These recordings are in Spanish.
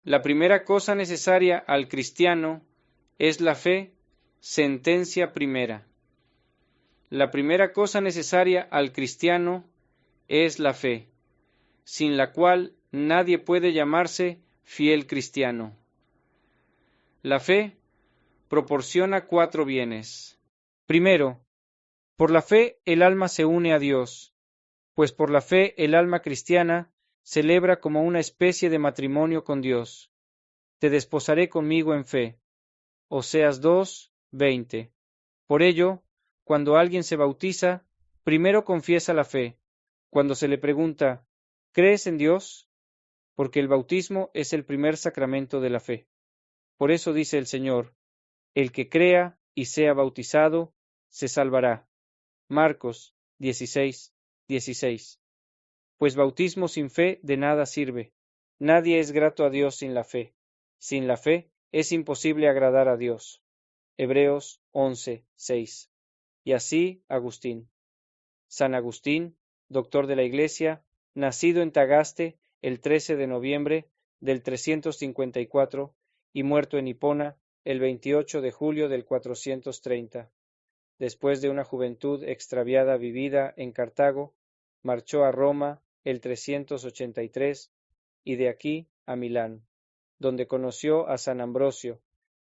La primera cosa necesaria al cristiano es la fe, sentencia primera. La primera cosa necesaria al cristiano es la fe, sin la cual nadie puede llamarse fiel cristiano. La fe proporciona 4 bienes. Primero, por la fe el alma se une a Dios, pues por la fe el alma cristiana celebra como una especie de matrimonio con Dios. Te desposaré conmigo en fe. Oseas 2:20. Por ello, cuando alguien se bautiza, primero confiesa la fe. Cuando se le pregunta, ¿crees en Dios? Porque el bautismo es el primer sacramento de la fe. Por eso dice el Señor, el que crea y sea bautizado, se salvará. Marcos 16:16. Pues bautismo sin fe de nada sirve. Nadie es grato a Dios sin la fe. Sin la fe es imposible agradar a Dios. Hebreos 11:6. Y así Agustín. San Agustín, doctor de la Iglesia, nacido en Tagaste el 13 de noviembre del 354 y muerto en Hipona el 28 de julio del 430. Después de una juventud extraviada vivida en Cartago, marchó a Roma el 383 y de aquí a Milán, donde conoció a San Ambrosio,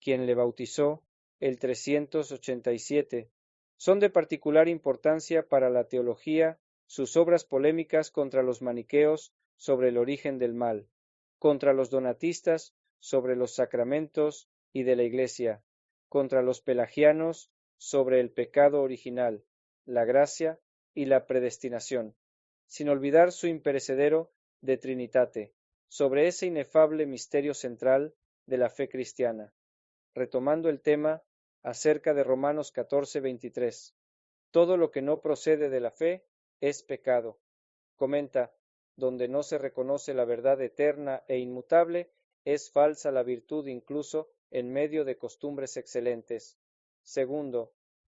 quien le bautizó el 387. Son de particular importancia para la teología sus obras polémicas contra los maniqueos sobre el origen del mal, contra los donatistas sobre los sacramentos y de la Iglesia, contra los pelagianos sobre el pecado original, la gracia y la predestinación, sin olvidar su imperecedero De Trinitate, sobre ese inefable misterio central de la fe cristiana, retomando el tema acerca de Romanos 14:23. Todo lo que no procede de la fe es pecado. Comenta, donde no se reconoce la verdad eterna e inmutable, es falsa la virtud incluso en medio de costumbres excelentes. Segundo,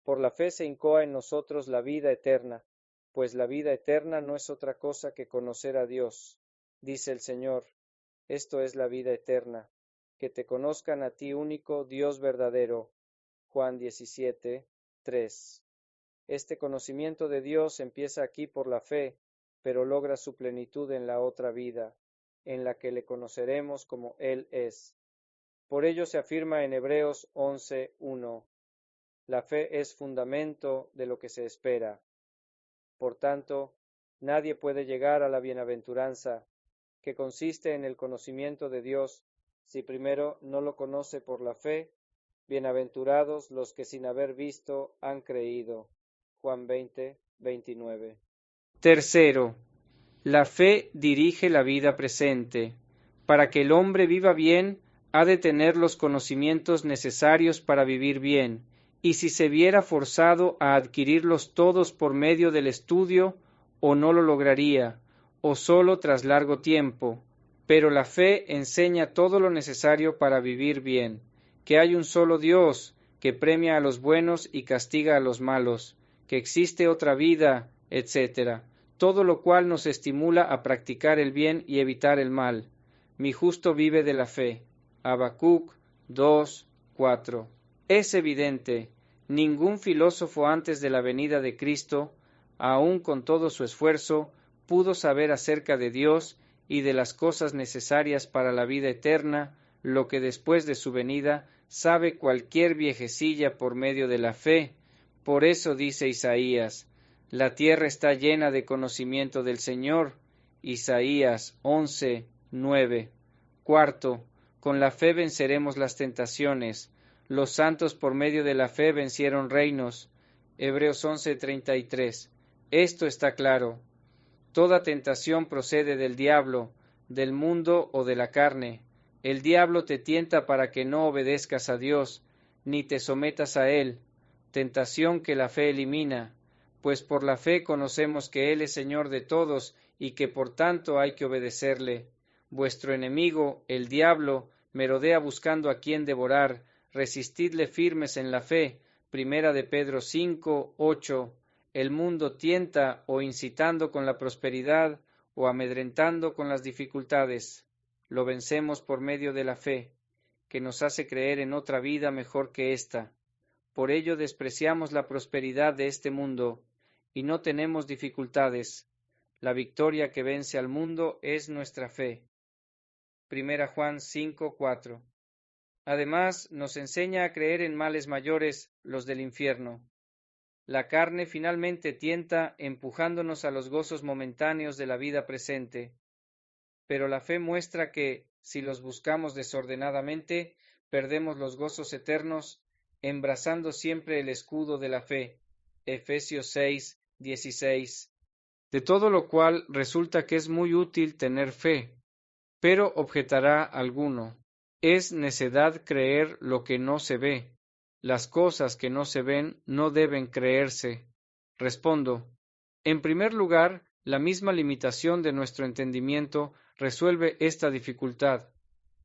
por la fe se incoa en nosotros la vida eterna, pues la vida eterna no es otra cosa que conocer a Dios. Dice el Señor, esto es la vida eterna, que te conozcan a ti único Dios verdadero. Juan 17:3. Este conocimiento de Dios empieza aquí por la fe, pero logra su plenitud en la otra vida, en la que le conoceremos como Él es. Por ello se afirma en Hebreos 11:1, la fe es fundamento de lo que se espera. Por tanto, nadie puede llegar a la bienaventuranza, que consiste en el conocimiento de Dios, si primero no lo conoce por la fe. Bienaventurados los que sin haber visto han creído. Juan 20:29. Tercero, la fe dirige la vida presente. Para que el hombre viva bien, ha de tener los conocimientos necesarios para vivir bien, y si se viera forzado a adquirirlos todos por medio del estudio, o no lo lograría, o sólo tras largo tiempo. Pero la fe enseña todo lo necesario para vivir bien, que hay un solo Dios, que premia a los buenos y castiga a los malos, que existe otra vida, etc. Todo lo cual nos estimula a practicar el bien y evitar el mal. Mi justo vive de la fe. Habacuc 2:4. Es evidente, ningún filósofo antes de la venida de Cristo, aun con todo su esfuerzo, pudo saber acerca de Dios y de las cosas necesarias para la vida eterna, lo que después de su venida sabe cualquier viejecilla por medio de la fe. Por eso dice Isaías, la tierra está llena de conocimiento del Señor. Isaías 11:9. Cuarto, con la fe venceremos las tentaciones. Los santos por medio de la fe vencieron reinos. Hebreos 11:33. Esto está claro. Toda tentación procede del diablo, del mundo o de la carne. El diablo te tienta para que no obedezcas a Dios, ni te sometas a Él, tentación que la fe elimina, pues por la fe conocemos que Él es Señor de todos y que por tanto hay que obedecerle. Vuestro enemigo, el diablo, merodea buscando a quien devorar, resistidle firmes en la fe. Primera de Pedro 5:8. El mundo tienta o incitando con la prosperidad o amedrentando con las dificultades. lo vencemos por medio de la fe, que nos hace creer en otra vida mejor que ésta. Por ello despreciamos la prosperidad de este mundo, y no tenemos dificultades. La victoria que vence al mundo es nuestra fe. 1 Juan 5:4. Además, nos enseña a creer en males mayores, los del infierno. La carne finalmente tienta empujándonos a los gozos momentáneos de la vida presente, pero la fe muestra que, si los buscamos desordenadamente, perdemos los gozos eternos, embrazando siempre el escudo de la fe. Efesios 6:16. De todo lo cual resulta que es muy útil tener fe. Pero objetará alguno: es necedad creer lo que no se ve. Las cosas que no se ven no deben creerse. Respondo: en primer lugar, la misma limitación de nuestro entendimiento resuelve esta dificultad,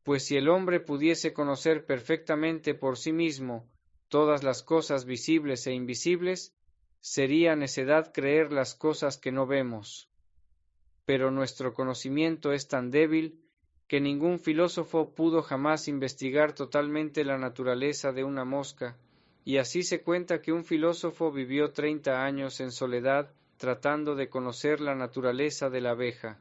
pues si el hombre pudiese conocer perfectamente por sí mismo todas las cosas visibles e invisibles, sería necedad creer las cosas que no vemos. Pero nuestro conocimiento es tan débil que ningún filósofo pudo jamás investigar totalmente la naturaleza de una mosca, y así se cuenta que un filósofo vivió 30 años en soledad tratando de conocer la naturaleza de la abeja.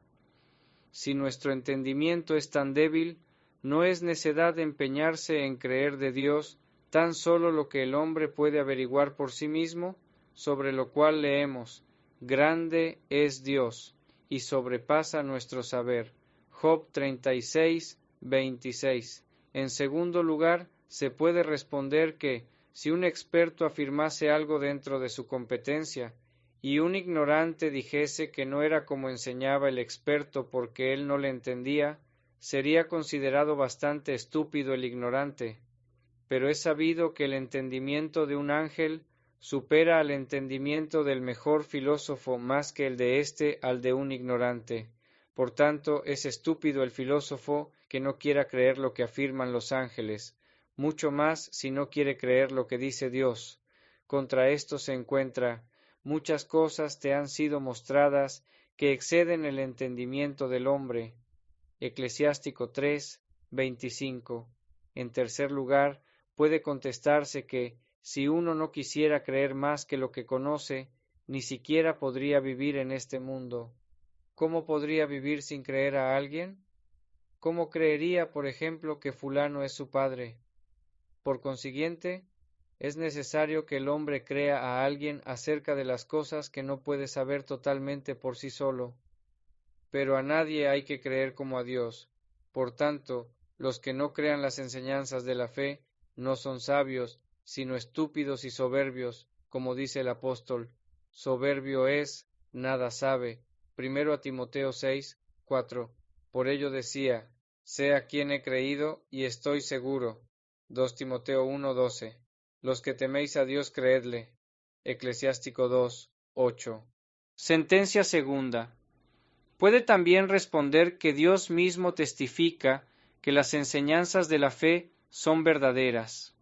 Si nuestro entendimiento es tan débil, no es necedad empeñarse en creer de Dios tan solo lo que el hombre puede averiguar por sí mismo, sobre lo cual leemos: grande es Dios, y sobrepasa nuestro saber. Job 36:26. En segundo lugar, se puede responder que, si un experto afirmase algo dentro de su competencia, y un ignorante dijese que no era como enseñaba el experto porque él no le entendía, sería considerado bastante estúpido el ignorante. Pero es sabido que el entendimiento de un ángel supera al entendimiento del mejor filósofo más que el de éste al de un ignorante. Por tanto, es estúpido el filósofo que no quiera creer lo que afirman los ángeles, mucho más si no quiere creer lo que dice Dios. Contra esto se encuentra: muchas cosas te han sido mostradas que exceden el entendimiento del hombre. Eclesiástico 3:25. En tercer lugar, puede contestarse que, si uno no quisiera creer más que lo que conoce, ni siquiera podría vivir en este mundo. ¿Cómo podría vivir sin creer a alguien? ¿Cómo creería, por ejemplo, que fulano es su padre? Por consiguiente, es necesario que el hombre crea a alguien acerca de las cosas que no puede saber totalmente por sí solo. Pero a nadie hay que creer como a Dios. Por tanto, los que no crean las enseñanzas de la fe no son sabios, sino estúpidos y soberbios, como dice el apóstol: soberbio es, nada sabe. 1 Timoteo 6:4. Por ello decía: sé a quien he creído y estoy seguro. 2 Timoteo 1:12. Los que teméis a Dios, creedle. Eclesiástico 2:8. Sentencia segunda. Puede también responder que Dios mismo testifica que las enseñanzas de la fe son verdaderas.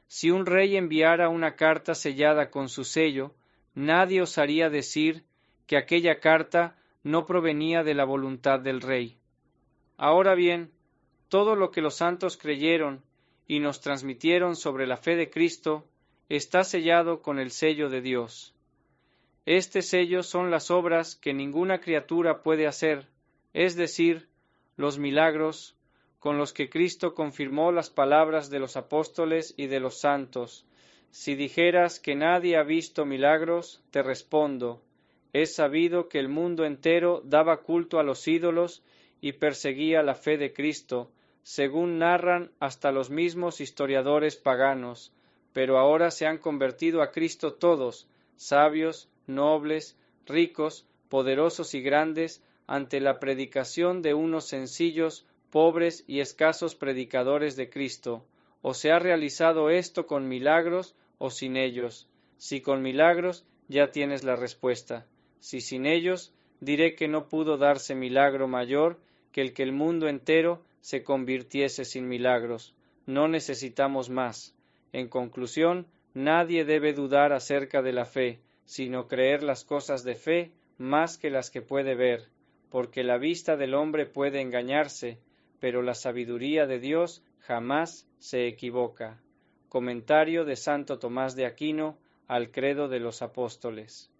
Si un rey enviara una carta sellada con su sello, nadie osaría decir que aquella carta no provenía de la voluntad del rey. Ahora bien, todo lo que los santos creyeron y nos transmitieron sobre la fe de Cristo está sellado con el sello de Dios. Este sello son las obras que ninguna criatura puede hacer, es decir, los milagros con los que Cristo confirmó las palabras de los apóstoles y de los santos. Si dijeras que nadie ha visto milagros, te respondo: es sabido que el mundo entero daba culto a los ídolos y perseguía la fe de Cristo, según narran hasta los mismos historiadores paganos, pero ahora se han convertido a Cristo todos, sabios, nobles, ricos, poderosos y grandes, ante la predicación de unos sencillos, pobres y escasos predicadores de Cristo. O se ha realizado esto con milagros o sin ellos. Si con milagros, ya tienes la respuesta. Si sin ellos, diré que no pudo darse milagro mayor que el mundo entero se convirtiese sin milagros. No necesitamos más. En conclusión, nadie debe dudar acerca de la fe, sino creer las cosas de fe más que las que puede ver, porque la vista del hombre puede engañarse, pero la sabiduría de Dios jamás se equivoca. Comentario de Santo Tomás de Aquino al Credo de los Apóstoles.